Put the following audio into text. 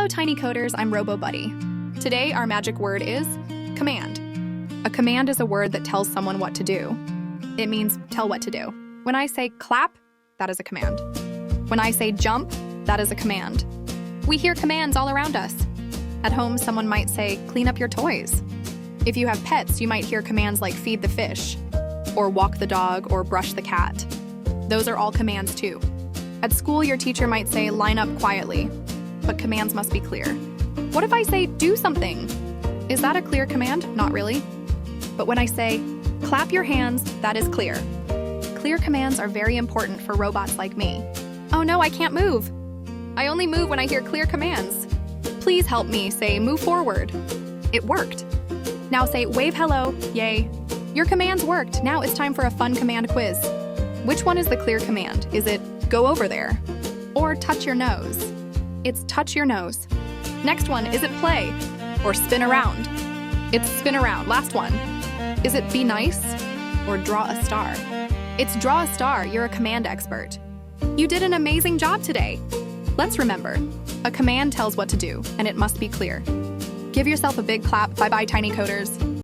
Tiny Coders, I'm RoboBuddy. Today, our magic word is command. A command is a word that tells someone what to do. It means tell what to do. When I say clap, that is a command. When I say jump, that is a command. We hear commands all around us. At home, someone might say, clean up your toys. If you have pets, you might hear commands like feed the fish, or walk the dog, or brush the cat. Those are all commands too. At school, your teacher might say, line up quietly, but commands must be clear. What if I say, do something? Is that a clear command? Not really. But when I say, clap your hands, that is clear. Clear commands are very important for robots like me. Oh no, I can't move. I only move when I hear clear commands. Please help me say, move forward. It worked. Now say, wave hello, yay. Your commands worked. Now it's time for a fun command quiz. Which one is the clear command? Is it go over there? Or touch your nose? It's touch your nose. Next one, is it play? Or spin around? It's spin around. Last one. Is it be nice? Or draw a star? It's draw a star. You're a command expert. You did an amazing job today. Let's remember, a command tells what to do, and it must be clear. Give yourself a big clap. Bye-bye, Tiny Coders.